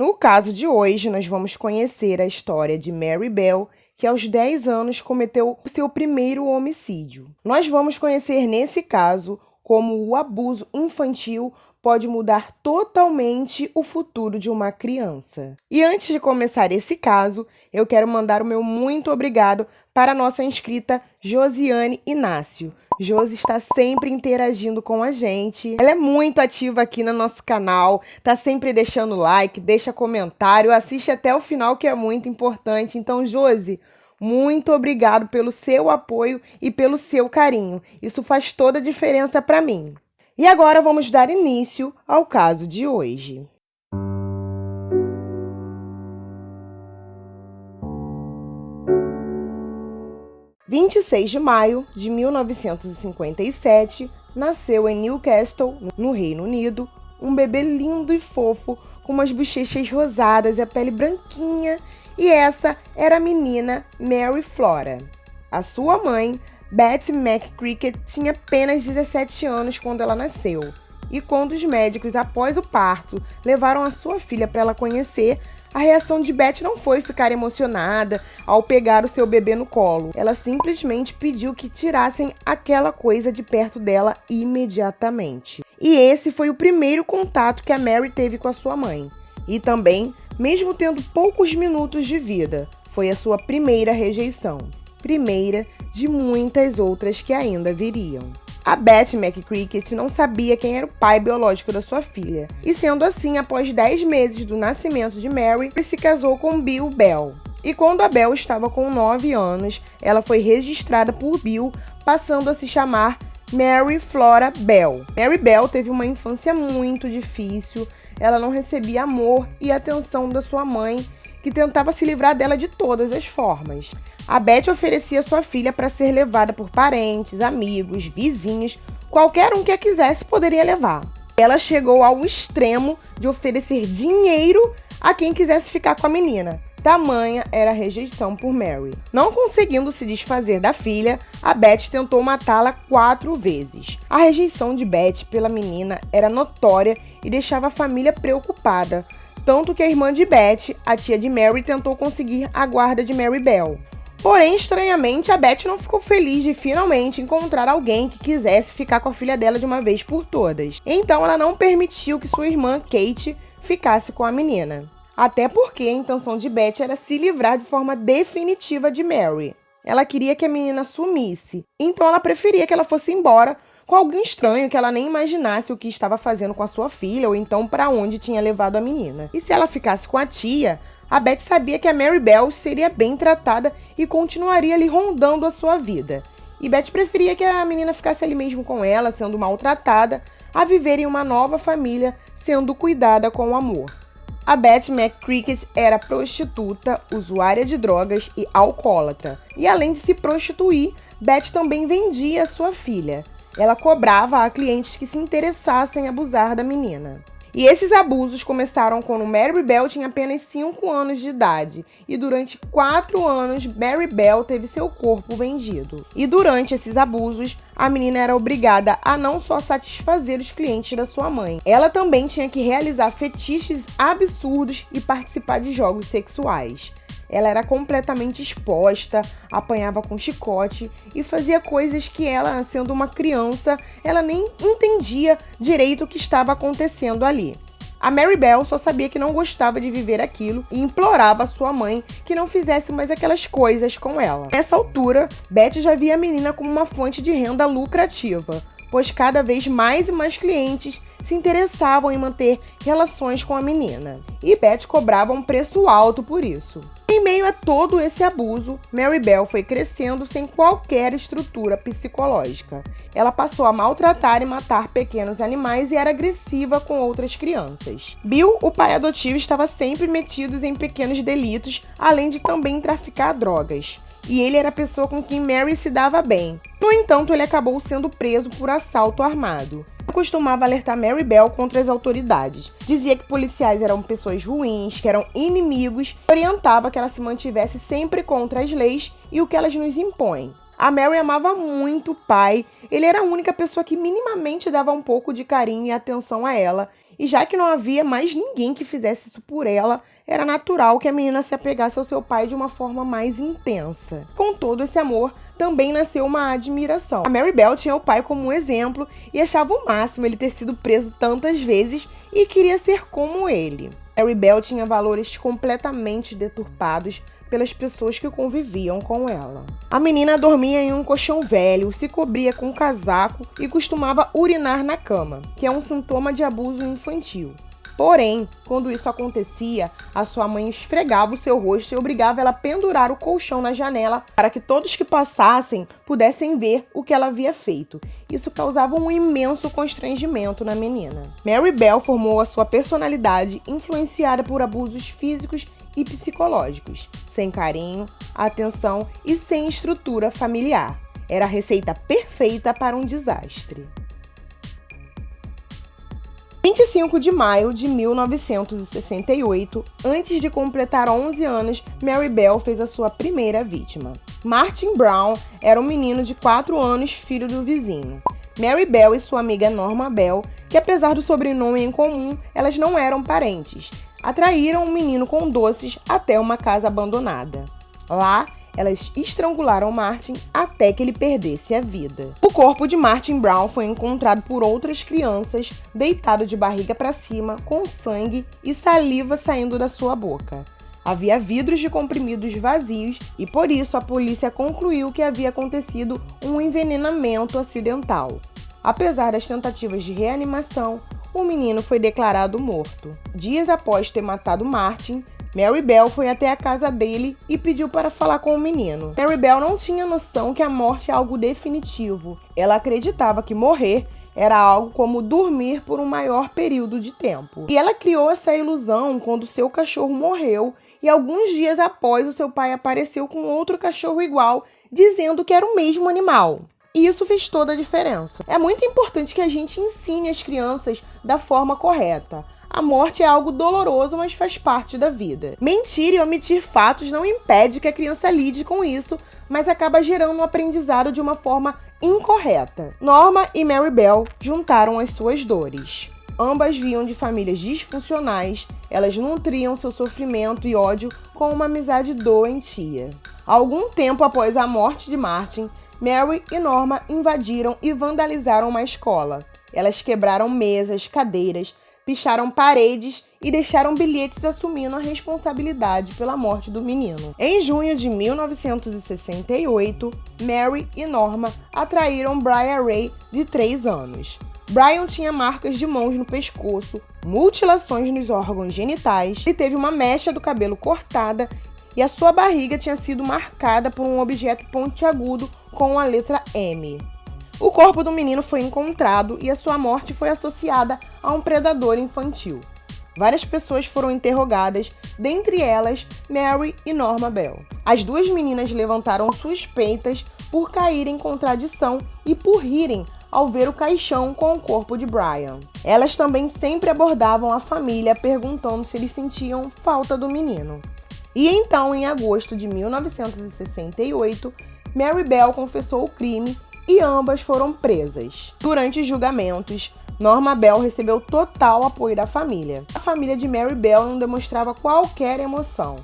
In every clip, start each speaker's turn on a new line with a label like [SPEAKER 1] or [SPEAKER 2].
[SPEAKER 1] No caso de hoje, nós vamos conhecer a história de Mary Bell, que aos 10 anos cometeu seu primeiro homicídio. Nós vamos conhecer nesse caso como o abuso infantil pode mudar totalmente o futuro de uma criança. E antes de começar esse caso, eu quero mandar o meu muito obrigado para a nossa inscrita Josiane Inácio. Josi está sempre interagindo com a gente. Ela é muito ativa aqui no nosso canal, tá sempre deixando like, deixa comentário, assiste até o final, que é muito importante. Então, Josi, muito obrigado pelo seu apoio e pelo seu carinho. Isso faz toda a diferença para mim. E agora vamos dar início ao caso de hoje. Em 26 de maio de 1957, nasceu em Newcastle, no Reino Unido, um bebê lindo e fofo, com umas bochechas rosadas e a pele branquinha, e essa era a menina Mary Flora. A sua mãe, Betty McCricket, tinha apenas 17 anos quando ela nasceu, e quando os médicos, após o parto, levaram a sua filha para ela conhecer, a reação de Betty não foi ficar emocionada ao pegar o seu bebê no colo. Ela simplesmente pediu que tirassem aquela coisa de perto dela imediatamente. E esse foi o primeiro contato que a Mary teve com a sua mãe. E também, mesmo tendo poucos minutos de vida, foi a sua primeira rejeição. Primeira de muitas outras que ainda viriam. A Betty McCricket não sabia quem era o pai biológico da sua filha, e sendo assim, após 10 meses do nascimento de Mary, se casou com Bill Bell. E quando a Bell estava com 9 anos, ela foi registrada por Bill, passando a se chamar Mary Flora Bell. Mary Bell teve uma infância muito difícil, ela não recebia amor e atenção da sua mãe, que tentava se livrar dela de todas as formas. A Betty oferecia sua filha para ser levada por parentes, amigos, vizinhos, qualquer um que a quisesse poderia levar. Ela chegou ao extremo de oferecer dinheiro a quem quisesse ficar com a menina. Tamanha era a rejeição por Mary. Não conseguindo se desfazer da filha, a Betty tentou matá-la 4 vezes. A rejeição de Betty pela menina era notória e deixava a família preocupada, tanto que a irmã de Betty, a tia de Mary, tentou conseguir a guarda de Mary Bell. Porém, estranhamente, a Betty não ficou feliz de finalmente encontrar alguém que quisesse ficar com a filha dela de uma vez por todas. Então, ela não permitiu que sua irmã, Kate, ficasse com a menina. Até porque a intenção de Betty era se livrar de forma definitiva de Mary. Ela queria que a menina sumisse, então ela preferia que ela fosse embora com alguém estranho que ela nem imaginasse o que estava fazendo com a sua filha ou então para onde tinha levado a menina. E se ela ficasse com a tia, a Betty sabia que a Mary Bell seria bem tratada e continuaria ali rondando a sua vida. E Betty preferia que a menina ficasse ali mesmo com ela, sendo maltratada, a viver em uma nova família, sendo cuidada com amor. A Betty McCricket era prostituta, usuária de drogas e alcoólatra. E além de se prostituir, Betty também vendia a sua filha. Ela cobrava a clientes que se interessassem em abusar da menina. E esses abusos começaram quando Mary Bell tinha apenas 5 anos de idade. E durante 4 anos, Mary Bell teve seu corpo vendido. E durante esses abusos, a menina era obrigada a não só satisfazer os clientes da sua mãe. Ela também tinha que realizar fetiches absurdos e participar de jogos sexuais. Ela era completamente exposta, apanhava com chicote e fazia coisas que ela, sendo uma criança, ela nem entendia direito o que estava acontecendo ali. A Mary Bell só sabia que não gostava de viver aquilo e implorava a sua mãe que não fizesse mais aquelas coisas com ela. Nessa altura, Betty já via a menina como uma fonte de renda lucrativa, pois cada vez mais e mais clientes se interessavam em manter relações com a menina. E Betty cobrava um preço alto por isso. Em meio a todo esse abuso, Mary Bell foi crescendo sem qualquer estrutura psicológica. Ela passou a maltratar e matar pequenos animais e era agressiva com outras crianças. Bill, o pai adotivo, estava sempre metido em pequenos delitos, além de também traficar drogas. E ele era a pessoa com quem Mary se dava bem. No entanto, ele acabou sendo preso por assalto armado. Ele costumava alertar Mary Bell contra as autoridades. Dizia que policiais eram pessoas ruins, que eram inimigos, e orientava que ela se mantivesse sempre contra as leis e o que elas nos impõem. A Mary amava muito o pai, ele era a única pessoa que minimamente dava um pouco de carinho e atenção a ela, E já que não havia mais ninguém que fizesse isso por ela, era natural que a menina se apegasse ao seu pai de uma forma mais intensa. Com todo esse amor, também nasceu uma admiração. A Mary Bell tinha o pai como um exemplo e achava o máximo ele ter sido preso tantas vezes e queria ser como ele. Mary Bell tinha valores completamente deturpados pelas pessoas que conviviam com ela. A menina dormia em um colchão velho, se cobria com um casaco e costumava urinar na cama, que é um sintoma de abuso infantil. Porém, quando isso acontecia, a sua mãe esfregava o seu rosto e obrigava ela a pendurar o colchão na janela para que todos que passassem pudessem ver o que ela havia feito. Isso causava um imenso constrangimento na menina. Mary Bell formou a sua personalidade influenciada por abusos físicos e psicológicos, sem carinho, atenção e sem estrutura familiar. Era a receita perfeita para um desastre. 25 de maio de 1968, antes de completar 11 anos, Mary Bell fez a sua primeira vítima. Martin Brown era um menino de 4 anos, filho do vizinho. Mary Bell e sua amiga Norma Bell, que apesar do sobrenome em comum, elas não eram parentes, atraíram um menino com doces até uma casa abandonada. Lá, elas estrangularam Martin até que ele perdesse a vida. O corpo de Martin Brown foi encontrado por outras crianças, deitado de barriga para cima, com sangue e saliva saindo da sua boca. Havia vidros de comprimidos vazios e, por isso, a polícia concluiu que havia acontecido um envenenamento acidental. Apesar das tentativas de reanimação, o menino foi declarado morto. Dias após ter matado Martin, Mary Bell foi até a casa dele e pediu para falar com o menino. Mary Bell não tinha noção que a morte é algo definitivo. Ela acreditava que morrer era algo como dormir por um maior período de tempo. E ela criou essa ilusão quando seu cachorro morreu e alguns dias após o seu pai apareceu com outro cachorro igual, dizendo que era o mesmo animal. E isso fez toda a diferença. É muito importante que a gente ensine as crianças da forma correta. A morte é algo doloroso, mas faz parte da vida. Mentir e omitir fatos não impede que a criança lide com isso, mas acaba gerando um aprendizado de uma forma incorreta. Norma e Mary Bell juntaram as suas dores. Ambas vinham de famílias disfuncionais, elas nutriam seu sofrimento e ódio com uma amizade doentia. Algum tempo após a morte de Martin, Mary e Norma invadiram e vandalizaram uma escola. Elas quebraram mesas, cadeiras, picharam paredes e deixaram bilhetes assumindo a responsabilidade pela morte do menino. Em junho de 1968, Mary e Norma atraíram Brian Ray, de 3 anos. Brian tinha marcas de mãos no pescoço, mutilações nos órgãos genitais, e teve uma mecha do cabelo cortada e a sua barriga tinha sido marcada por um objeto pontiagudo com a letra M. O corpo do menino foi encontrado e a sua morte foi associada a um predador infantil. Várias pessoas foram interrogadas, dentre elas Mary e Norma Bell. As duas meninas levantaram suspeitas por caírem em contradição e por rirem ao ver o caixão com o corpo de Brian. Elas também sempre abordavam a família perguntando se eles sentiam falta do menino. E então, em agosto de 1968, Mary Bell confessou o crime e ambas foram presas. Durante os julgamentos, Norma Bell recebeu total apoio da família. A família de Mary Bell não demonstrava qualquer emoção.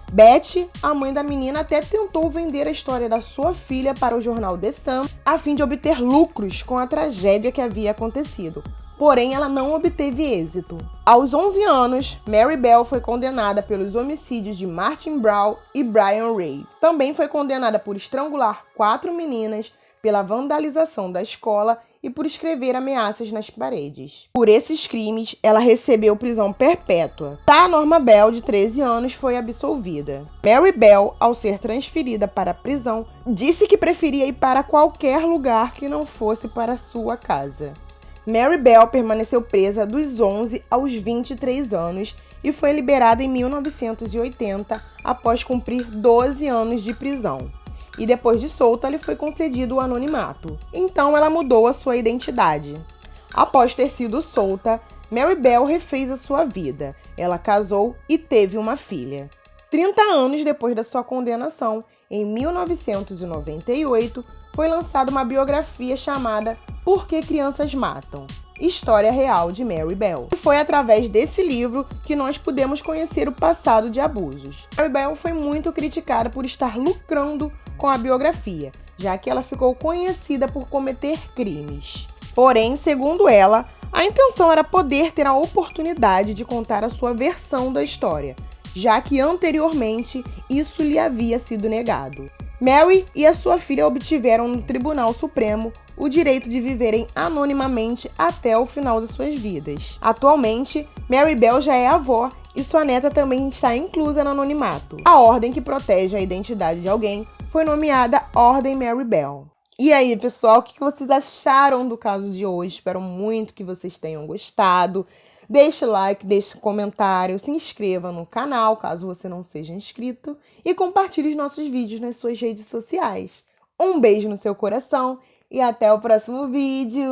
[SPEAKER 1] Betty, a mãe da menina, até tentou vender a história da sua filha para o jornal The Sun a fim de obter lucros com a tragédia que havia acontecido. Porém, ela não obteve êxito. Aos 11 anos, Mary Bell foi condenada pelos homicídios de Martin Brown e Brian Ray. Também foi condenada por estrangular 4 meninas, pela vandalização da escola e por escrever ameaças nas paredes. Por esses crimes, ela recebeu prisão perpétua. A Norma Bell, de 13 anos, foi absolvida. Mary Bell, ao ser transferida para a prisão, disse que preferia ir para qualquer lugar que não fosse para sua casa. Mary Bell permaneceu presa dos 11 aos 23 anos e foi liberada em 1980 após cumprir 12 anos de prisão. E depois de solta, lhe foi concedido o anonimato. Então ela mudou a sua identidade. Após ter sido solta, Mary Bell refez a sua vida. Ela casou e teve uma filha. 30 anos depois da sua condenação, em 1998, foi lançada uma biografia chamada Por que Crianças Matam? História Real de Mary Bell. E foi através desse livro que nós pudemos conhecer o passado de abusos. Mary Bell foi muito criticada por estar lucrando com a biografia, já que ela ficou conhecida por cometer crimes. Porém, segundo ela, a intenção era poder ter a oportunidade de contar a sua versão da história, já que anteriormente isso lhe havia sido negado. Mary e a sua filha obtiveram no Tribunal Supremo o direito de viverem anonimamente até o final de suas vidas. Atualmente, Mary Bell já é avó e sua neta também está inclusa no anonimato. A ordem que protege a identidade de alguém foi nomeada Ordem Mary Bell. E aí, pessoal, o que vocês acharam do caso de hoje? Espero muito que vocês tenham gostado. Deixe like, deixe comentário, se inscreva no canal, caso você não seja inscrito, e compartilhe os nossos vídeos nas suas redes sociais. Um beijo no seu coração e até o próximo vídeo!